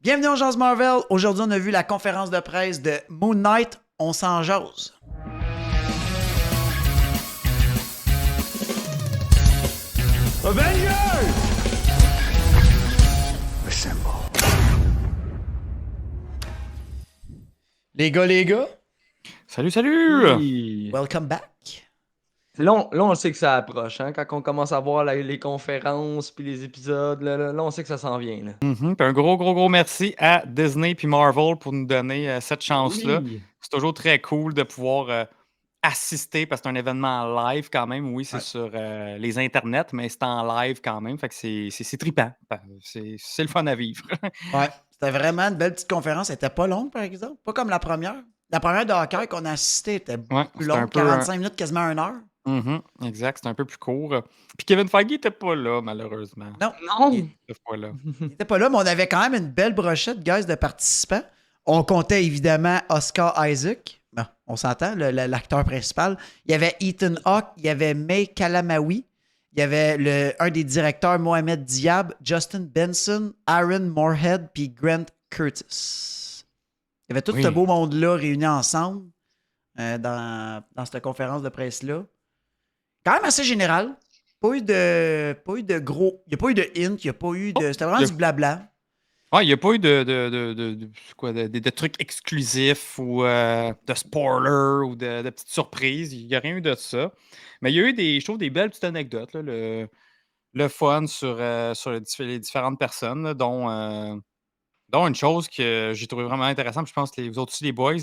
Bienvenue au Jazz Marvel. Aujourd'hui, on a vu la conférence de presse de Moon Knight. On s'en jase. Avengers! Assemble. Les gars, Salut! Oui. welcome back. Là, on sait que ça approche, hein? Quand on commence à voir les conférences puis les épisodes, là, on sait que ça s'en vient. Là. Puis un gros merci à Disney puis Marvel pour nous donner cette chance-là. Oui. C'est toujours très cool de pouvoir assister parce que c'est un événement live quand même. Oui, c'est Ouais. sur les internets, mais c'est en live quand même. Fait que c'est trippant. C'est le fun à vivre. Ouais, c'était vraiment une belle petite conférence. Elle était pas longue, par exemple. Pas comme la première. La première de hockey qu'on a assisté était beaucoup Ouais, plus c'était un longue, peu 45 minutes, quasiment 1 heure. Exact, c'est un peu plus court. Puis Kevin Feige n'était pas là, malheureusement. Non, Non! il Cette fois-là. n'était pas là, mais on avait quand même une belle brochette, guys, de participants. On comptait évidemment Oscar Isaac. Bon, on s'entend, l'acteur principal. Il y avait Ethan Hawke, il y avait May Kalamaui, il y avait un des directeurs, Mohamed Diab, Justin Benson, Aaron Moorhead, puis Grant Curtis. Il y avait tout Oui. ce beau monde-là réuni ensemble dans cette conférence de presse-là. Quand même assez général. Pas eu de gros. Il n'y a pas eu de hint, il n'y a pas eu de. C'était vraiment il y a- du blabla. Ouais, il n'y a pas eu de trucs exclusifs ou de spoilers ou de petites surprises. Il n'y a rien eu de ça. Mais il y a eu je trouve, des belles petites anecdotes. Là, le fun sur les différentes personnes, là, dont une chose que j'ai trouvé vraiment intéressante, puis je pense que vous autres aussi, les boys,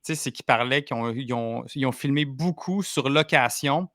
c'est qu'ils parlaient qu'ils ont filmé beaucoup sur location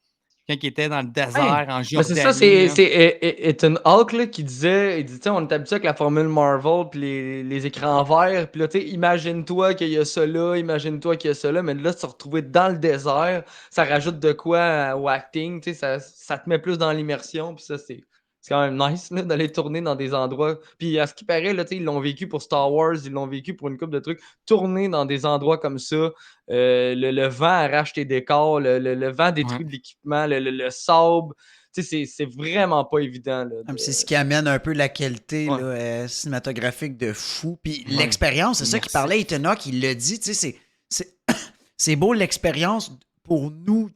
quand ils étaient dans le Ouais. désert en Mais c'est ça, Jordanie. Là. c'est Ethan Hawke là, qui disait, il dit, tu sais, on est habitué avec la formule Marvel puis les écrans verts, puis là, tu sais, imagine-toi qu'il y a ça là, imagine-toi qu'il y a ça là, mais là, se retrouver dans le désert, ça rajoute de quoi au acting, tu sais, ça te met plus dans l'immersion, puis ça, c'est quand même nice là, d'aller tourner dans des endroits. Puis à ce qui paraît, là, tu sais, ils l'ont vécu pour Star Wars, ils l'ont vécu pour une couple de trucs, tourner dans des endroits comme ça. Le vent arrache tes décors, le vent Ouais. détruit de l'équipement, le sable. Tu sais, c'est vraiment pas évident. Là, C'est ce qui amène un peu la qualité Ouais. là, cinématographique de fou. Puis Ouais. l'expérience, c'est ça qu'il Merci. parlait, Ethan Hawke, il l'a dit. C'est beau l'expérience pour nous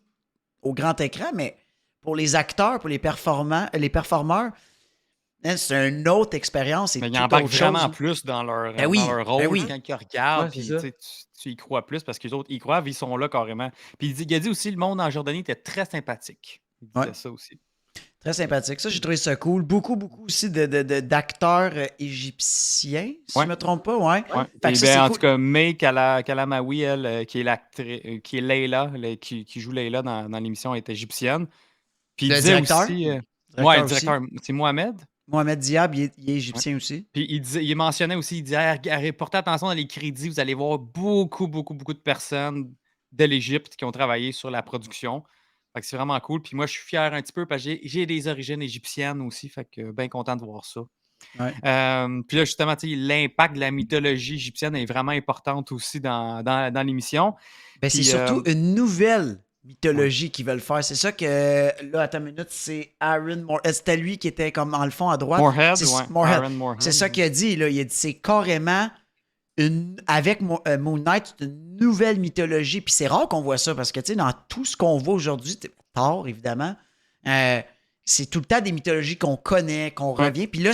au grand écran, mais pour les acteurs, pour les performeurs, c'est une autre expérience. C'est Mais ils tout embarquent autre vraiment chose. plus dans Ben oui, leur ben rôle oui. quand ils regardent, Ouais, c'est puis ça. tu y crois plus parce que les autres y croient, puis ils sont là carrément. Puis il a dit aussi le monde en Jordanie était très sympathique. Il disait Ouais. ça aussi. Très sympathique. Ça, j'ai trouvé ça cool. Beaucoup aussi d'acteurs égyptiens, si Ouais. je ne me trompe pas. Ouais. Ouais. Fait Et que ça, ben, c'est en cool. tout cas, May Kalamaui, elle, qui est l'actrice, qui est Leila, qui joue Leila dans l'émission, est égyptienne. Puis il Le disait directeur. aussi, ouais, Directeur le aussi. directeur, c'est Mohamed. Mohamed Diab, il est Ouais. égyptien aussi. Puis il mentionnait aussi, il disait, portez attention dans les crédits, vous allez voir beaucoup de personnes de l'Égypte qui ont travaillé sur la production. Fait que c'est vraiment cool. Puis moi, je suis fier un petit peu parce que j'ai des origines égyptiennes aussi. Fait que bien content de voir ça. Ouais. Puis là, justement, l'impact de la mythologie égyptienne est vraiment importante aussi dans l'émission. Ben, c'est Puis, surtout une nouvelle ouais. mythologie qu'ils veulent faire. C'est ça que, là, attends une minute, c'est Aaron Moorhead. C'était lui qui était comme en le fond à droite. Moorhead, C'est ouais. Moorhead. Aaron Moorhead. C'est ça qu'il a dit, là. Il a dit c'est carrément avec Moon Knight, c'est une nouvelle mythologie. Puis c'est rare qu'on voit ça parce que, tu sais, dans tout ce qu'on voit aujourd'hui, Thor, évidemment, c'est tout le temps des mythologies qu'on connaît, qu'on Ouais. revient. Puis là,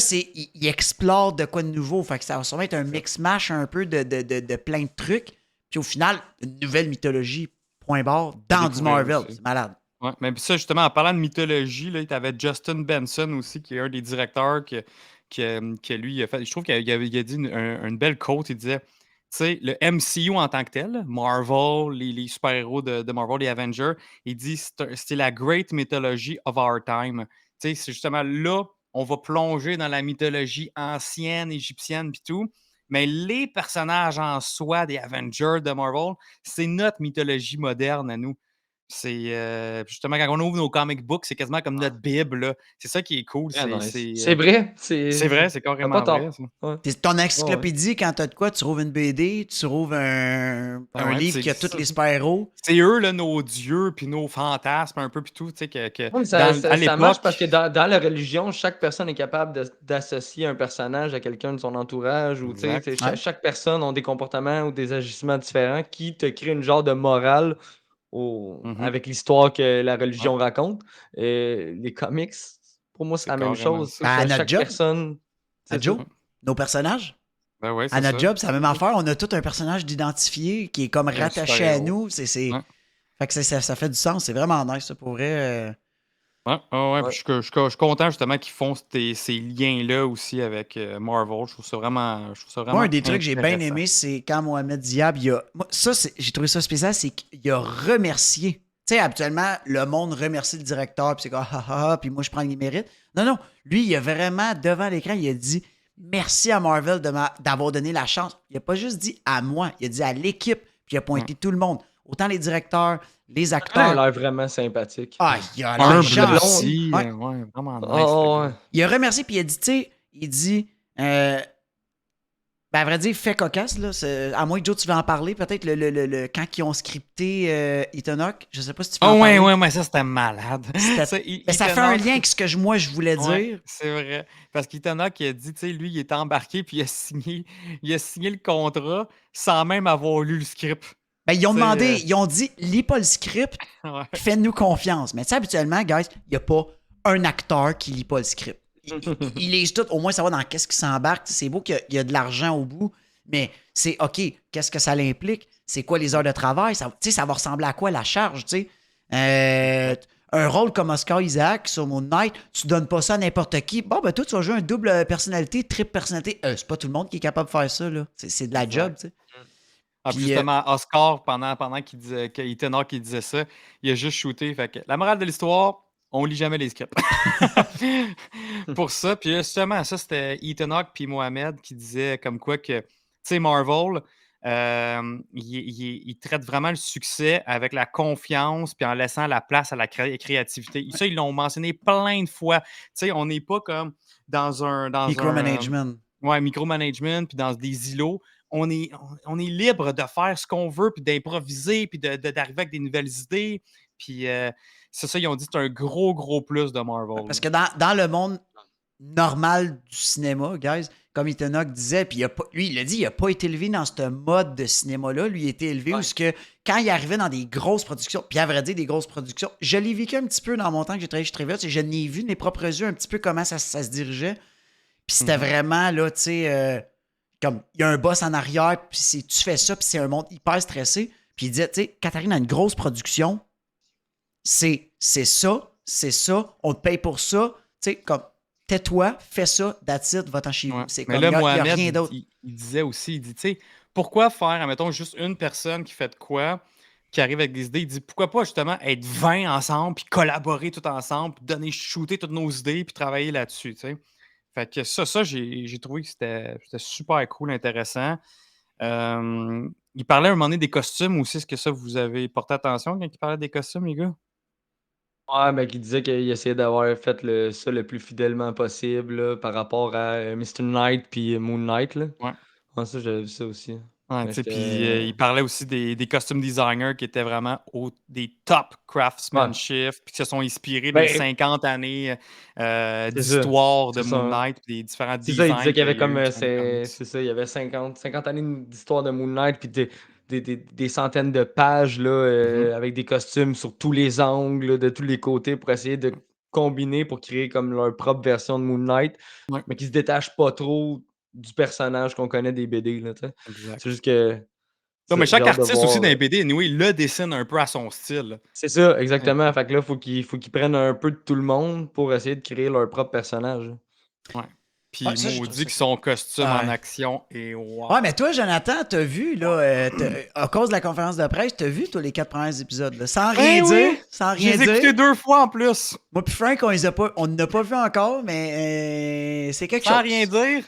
il explore de quoi de nouveau. Fait que ça va sûrement être un mix-mash un peu de plein de trucs. Puis au final, une nouvelle mythologie, point barre, dans du Découvrir Marvel. aussi. C'est malade. Ouais, mais ça, justement, en parlant de mythologie, là, tu avais Justin Benson aussi, qui est un des directeurs que lui, il a fait. Je trouve qu'il a dit une belle quote. Il disait, tu sais, le MCU en tant que tel, Marvel, les super-héros de Marvel, les Avengers, il dit c'est la great mythology of our time. Tu sais, c'est justement là, on va plonger dans la mythologie ancienne, égyptienne, puis tout. Mais les personnages en soi des Avengers de Marvel, c'est notre mythologie moderne à nous. C'est justement quand on ouvre nos comic books, c'est quasiment comme notre Bible, là. C'est ça qui est cool. Très nice. C'est C'est vrai. c'est vrai, c'est T'as pas carrément vrai, tort. ça. Ouais. C'est ton Ouais, ouais. encyclopédie quand t'as de quoi, tu trouves une BD, tu trouves un Ben ouais, livre qui a c'est tous les super-héros. eux, là, nos dieux, puis nos fantasmes, un peu, puis tout, tu sais, que Ouais, mais à ça marche l'époque. parce que dans la religion, chaque personne est capable d'associer un personnage à quelqu'un de son entourage ou tu sais, Exact. Ouais. chaque personne a des comportements ou des agissements différents qui te créent une genre de morale Mhm. avec l'histoire que la Ouais, religion raconte. Les comics, pour moi, c'est c'est la même carrément chose. ça. Ben, à notre Chaque job, personne, à c'est ça. Joe, nos personnages. Ben ouais, À c'est notre ça. job, c'est la même affaire. On a tout un personnage d'identifié qui est comme Un rattaché à super-héros. nous. Ouais. Fait que ça fait du sens. C'est vraiment nice, ça, pour vrai. Ouais, ouais, ouais. Ouais. Puis je suis content justement qu'ils font ces liens-là aussi avec Marvel. Je trouve ça Moi, un vraiment des trucs que j'ai bien intéressant. aimé, c'est quand Mohamed Diab, j'ai trouvé ça spécial, c'est qu'il a remercié. Tu sais, habituellement, le monde remercie le directeur, puis c'est comme, ah, ah, ah, puis moi, je prends les mérites. Non, non. Lui, il a vraiment, devant l'écran, il a dit merci à Marvel d'avoir donné la chance. Il a pas juste dit à moi, il a dit à l'équipe, puis il a Ouais. pointé tout le monde. Autant les directeurs, les Il a acteurs. l'air vraiment sympathique. Ah, il a l'air Humble Le long. gentil. aussi. Ouais. Ouais, vraiment nice, le Oh, ouais. gars. Il a remercié, puis il a dit, tu sais, il dit, ben, à vrai dire, fait cocasse, là. À moins que Joe, tu veux en parler, peut-être quand ils ont scripté Ethan Hawke. Je sais pas si tu veux Ah en ouais, parler. ouais, ça c'était malade. C'était- Ça, Mais ça fait Ethan un Hawke, lien avec ce que moi je voulais ouais, dire. c'est vrai. Parce qu'Ethan Hawke, il a dit, tu sais, lui, il était embarqué, puis il a signé le contrat sans même avoir lu le script. Ben, ils ont Tu sais, demandé, ils ont dit, lis pas le script, ouais. fais-nous confiance. Mais tu sais, habituellement, guys, il n'y a pas un acteur qui lit pas le script. Ils lisent tout, au moins savoir dans qu'est-ce qui s'embarque. C'est beau qu'il y a de l'argent au bout, mais c'est OK, qu'est-ce que ça l'implique? C'est quoi les heures de travail? Ça va ressembler à quoi la charge? Tu sais? Un rôle comme Oscar Isaac sur Moon Knight, tu donnes pas ça à n'importe qui. Bon, ben toi, tu vas jouer un double personnalité, triple personnalité. C'est pas tout le monde qui est capable de faire ça, là. C'est de la job, Exact. tu sais. Ah, puis Puis, justement, Oscar, pendant qu'il disait, Ethan Hawke qui disait ça, il a juste shooté. Fait que la morale de l'histoire, on lit jamais les scripts. Pour ça, puis justement, ça c'était Ethan Hawke puis Mohamed qui disaient comme quoi que, tu sais, Marvel, il traite vraiment le succès avec la confiance puis en laissant la place à la créativité. Ça, ils l'ont mentionné plein de fois. Tu sais, on n'est pas comme dans un micromanagement. ouais, micromanagement puis dans des îlots. On est libre de faire ce qu'on veut puis d'improviser puis d'arriver avec des nouvelles idées. Puis c'est ça, ils ont dit que c'est un gros, gros plus de Marvel. Parce que dans le monde normal du cinéma, guys, comme Ethan Hawke disait, puis lui, il l'a dit, il n'a pas été élevé dans ce mode de cinéma-là. Lui, il a été élevé où quand il arrivait dans des grosses productions, puis à vrai dire, des grosses productions, je l'ai vécu un petit peu dans mon temps que j'ai travaillé chez Trevor, je n'ai vu de mes propres yeux un petit peu comment ça se dirigeait. Puis c'était vraiment, là, tu sais, comme, il y a un boss en arrière, puis tu fais ça, puis c'est un monde hyper stressé. Puis il disait, tu sais, quand tu arrives dans une grosse production, c'est ça, on te paye pour ça. Tu sais, comme, tais-toi, fais ça, that's it, va-t'en chez vous. Ouais. C'est Mais comme, là, il n'y a Mohamed, rien d'autre. il disait aussi, il dit, tu sais, pourquoi faire, admettons, juste une personne qui fait de quoi, qui arrive avec des idées, il dit, pourquoi pas justement être 20 ensemble, puis collaborer tout ensemble, puis shooter toutes nos idées, puis travailler là-dessus, tu sais. Fait que ça j'ai trouvé que c'était super cool, intéressant. Il parlait à un moment donné des costumes aussi. Est-ce que ça, vous avez porté attention quand il parlait des costumes, les gars? Ouais, ben, qui disait qu'il essayait d'avoir fait ça le plus fidèlement possible là, par rapport à Mr. Knight puis Moon Knight. Là. Ouais. Ouais, ça, j'avais vu ça aussi. Ouais, Mais tu sais, puis j'étais. il parlait aussi des costume designers qui étaient vraiment des top Ouais. craftsmanship, puis qui se sont inspirés des Ben, 50 années c'est ça. d'histoire de C'est Moon ça. Knight, puis des différents C'est ça, il disait designs qu'il y qu'il avait y a comme. eu dans les comics. C'est ça, il y avait 50 années d'histoire de Moon Knight, puis des centaines de pages là, Mhm. avec des costumes sur tous les angles, de tous les côtés, pour essayer de combiner pour créer comme leur propre version de Moon Knight, Ouais, mais qui se détache pas trop du personnage qu'on connaît des BD. Là, tu sais. C'est exact. juste que Non, mais j'ai chaque hâte de artiste aussi voir. dans les BD, anyway, il le dessine un peu à son style, là. C'est ça, Ouais, exactement. Fait que là, faut qu'ils prennent un peu de tout le monde pour essayer de créer leur propre personnage. ouais. Ouais, Puis ça, je trouve maudit ça que cool. son costume en Ouais. action est Ouais, wow. mais toi, Jonathan, t'as vu, là, à cause de la conférence de presse, t'as vu, toi, les 4 premiers épisodes, là, sans rien Ben dire, oui! sans Je rien les ai écoutés dire. 2 fois en plus, Moi puis Frank, on n'a pas vu encore, mais c'est quelque sans rien chose. dire.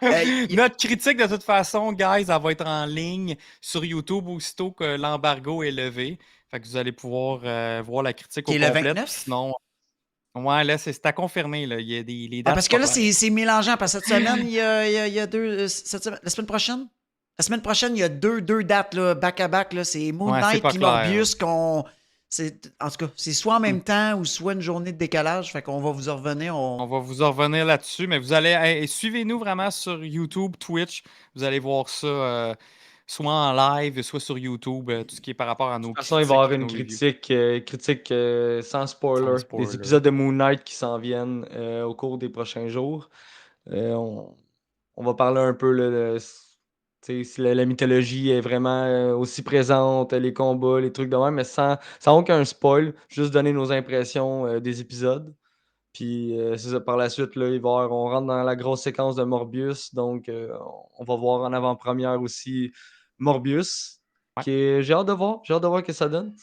Notre critique, de toute façon, guys, elle va être en ligne sur YouTube aussitôt que l'embargo est levé. Fait que vous allez pouvoir voir la critique au Qui est le complète. 29? Sinon, ouais, là, c'est à confirmer. Là. Il y a les Ah, dates parce que pas là, claires. c'est mélangeant. Parce que cette semaine, il y a deux. La semaine prochaine? La semaine prochaine, il y a deux dates là, back-à-back. Là. C'est Moon Ouais, c'est Knight pas puis clair. Morbius qu'on. En tout cas, c'est soit en même temps ou soit une journée de décalage. Fait qu'on va vous en revenir. On va vous en revenir là-dessus, mais vous allez suivez-nous vraiment sur YouTube, Twitch. Vous allez voir ça soit en live, soit sur YouTube, tout ce qui est par rapport à De nos toute façon, il va y critiques avoir et une nos reviews. critique sans Sans spoiler. Des spoiler. épisodes de Moon Knight qui s'en viennent au cours des prochains jours. On va parler un peu tu sais, si la mythologie est vraiment aussi présente, les combats, les trucs de même, mais sans aucun spoil, juste donner nos impressions des épisodes. Puis c'est ça, par la suite, là, on rentre dans la grosse séquence de Morbius, donc on va voir en avant-première aussi Morbius, Ouais. j'ai hâte de voir, ce que ça donne.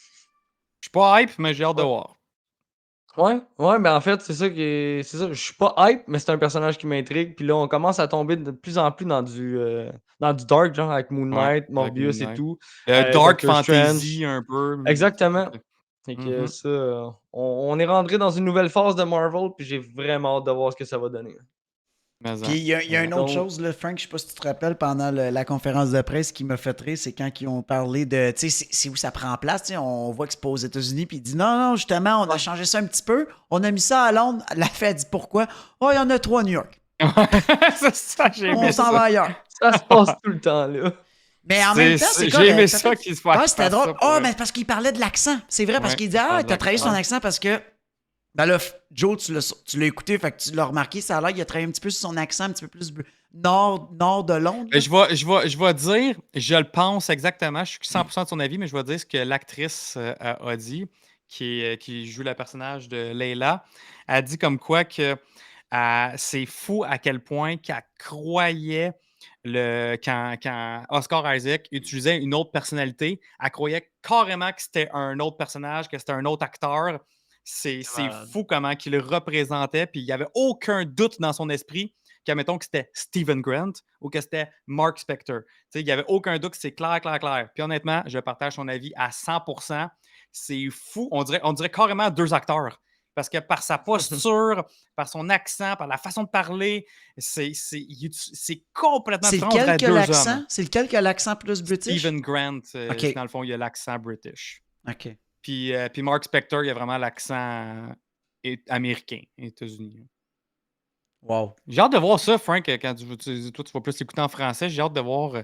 Je suis pas hype, mais j'ai hâte de Ouais. voir. Ouais, mais en fait, c'est ça, je suis pas hype, mais c'est un personnage qui m'intrigue. Puis là, on commence à tomber de plus en plus dans du dark, genre avec Moon Ouais, Knight, avec Moon Morbius et Knight. tout, Dark Doctor Strange. Fantasy un peu. Exactement. Ok. Fait que Mhm. ça, on est rentré dans une nouvelle phase de Marvel, puis j'ai vraiment hâte de voir ce que ça va donner. Mais Puis il y a une autre Donc, chose, là, Frank, je sais pas si tu te rappelles, pendant la conférence de presse qui m'a fait rire, c'est quand ils ont parlé de. Tu sais, c'est où ça prend place. Tu sais, on voit que c'est pas aux États-Unis, puis il dit non, non, justement, on a Ouais. changé ça un petit peu. On a mis ça à Londres. La fête dit pourquoi. Oh, il y en a 3 à New York. C'est ça, j'ai aimé On s'en va ça. ailleurs. ça se passe tout le temps, là. Mais en même temps, c'est J'ai aimé correct. ça Peut-être- qu'il se fasse Ah, c'était drôle. ça pour Ah, eux. mais parce qu'il parlait de l'accent. C'est vrai, parce Ouais, qu'il dit il ah, parle de t'as travaillé son l'accent. accent parce que. Ben là, Joe, tu l'as écouté, fait que tu l'as remarqué, ça a l'air qu'il a travaillé un petit peu sur son accent, un petit peu plus nord de Londres. Ben, je vais dire, je le pense exactement, je suis 100% de son avis, mais je vais dire ce que l'actrice a dit, qui joue le personnage de Leila. Elle a dit comme quoi que c'est fou à quel point qu'elle croyait quand Oscar Isaac utilisait une autre personnalité, elle croyait carrément que c'était un autre personnage, que c'était un autre acteur. C'est malade. fou comment qu'il le représentait, puis il n'y avait aucun doute dans son esprit mettons que c'était Stephen Grant ou que c'était Mark Spector. Il n'y avait aucun doute que c'est clair, clair, clair. Puis honnêtement, je partage son avis à 100%. C'est fou. On dirait carrément deux acteurs. Parce que par sa posture, par son accent, par la façon de parler, c'est complètement C'est différent. On lequel dirait que deux l'accent? hommes. C'est lequel que l'accent plus british? Stephen Grant, OK. dans le fond, il a l'accent british. OK. Puis Mark Spector, il a vraiment l'accent américain, États-Unis. Wow. J'ai hâte de voir ça, Frank, quand toi, tu vas plus écouter en français. J'ai hâte de voir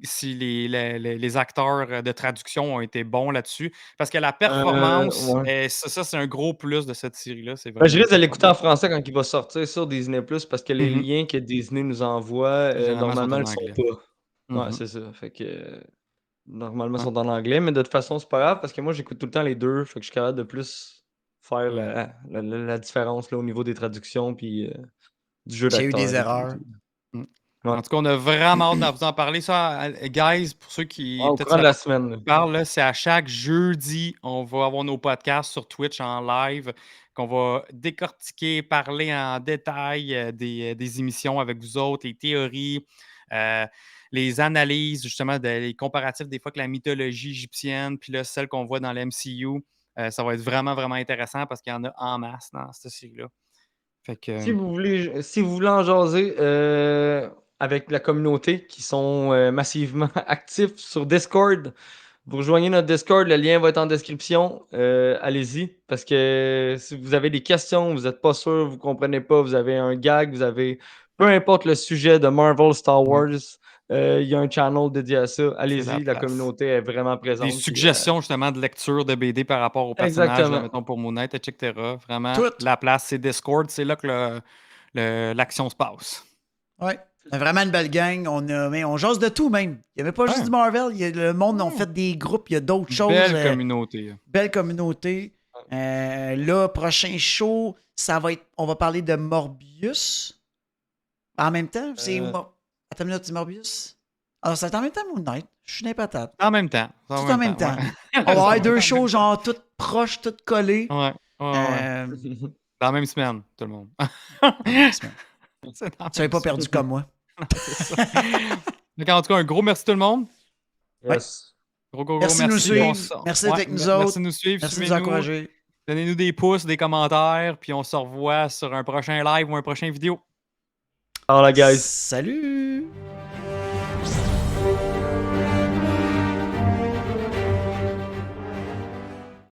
si les acteurs de traduction ont été bons là-dessus. Parce que la performance, Ouais. ça c'est un gros plus de cette série-là. C'est Ben, je vraiment la risque de l'écouter en performance. français quand il va sortir sur Disney+, parce que les Mhm. liens que Disney nous envoie, Généralement, ils sont normalement, en ils sont anglais. pas. Ouais, Mhm. c'est ça. Fait que normalement, ils Ouais. sont en anglais, mais de toute façon, c'est pas grave parce que moi, j'écoute tout le temps les deux. Fait que je suis capable de plus faire Ouais. la différence là, au niveau des traductions puis du jeu S'il y a eu des d'acteur et tout. erreurs. Mm. Ouais. En tout cas, on a vraiment hâte de vous en parler. Ça, guys, pour ceux Ouais, qui au peut-être courant de savent la pas semaine. Là. on parle, là, c'est à chaque jeudi, on va avoir nos podcasts sur Twitch en live, qu'on va décortiquer, parler en détail des émissions avec vous autres, les théories, euh, les analyses, justement, les comparatifs des fois avec la mythologie égyptienne, puis là, celle qu'on voit dans l'MCU. Ça va être vraiment, vraiment intéressant parce qu'il y en a en masse dans cette série-là. Fait que, Si vous voulez en jaser avec la communauté qui sont massivement actifs sur Discord, vous rejoignez notre Discord, le lien va être en description. Allez-y, parce que si vous avez des questions, vous n'êtes pas sûr, vous ne comprenez pas, vous avez un gag, vous avez peu importe le sujet de Marvel, Star ouais, Wars, il y a un channel dédié à ça. c'est la Allez-y, la place. communauté est vraiment Des présente. Puis, suggestions justement de lecture de BD par rapport au personnage, exactement. mettons pour Moon Knight, etc. Vraiment, Tout. la place, c'est Discord, c'est là que l'action se passe. Ouais. On a vraiment une belle gang. Mais on jase de tout même. Il n'y avait pas juste Ouais. du Marvel. Le monde a Ouais. fait des groupes. Il y a d'autres choses. Belle communauté. Belle communauté. Là, prochain show, ça va être. On va parler de Morbius. En même temps, attends une minute, c'est Morbius. Alors, c'est en même temps Moon Knight. Je suis des patates. En même temps. Tout en même temps. Ouais. On va avoir deux shows, genre, toutes proches, toutes collées. Ouais. Euh, Dans la même semaine, tout le monde. c'est bon. C'est dans la Tu n'avais même pas perdu comme moi. C'est ça. Donc, en tout cas, un gros merci tout le monde. Yes. Gros Merci de nous On suivre. se- Merci d'être avec nous autres. Merci de nous suivre. Merci de nous Suivez-nous. encourager. Donnez-nous des pouces, des commentaires, puis on se revoit sur un prochain live ou un prochain vidéo. Alors, la guys. Salut!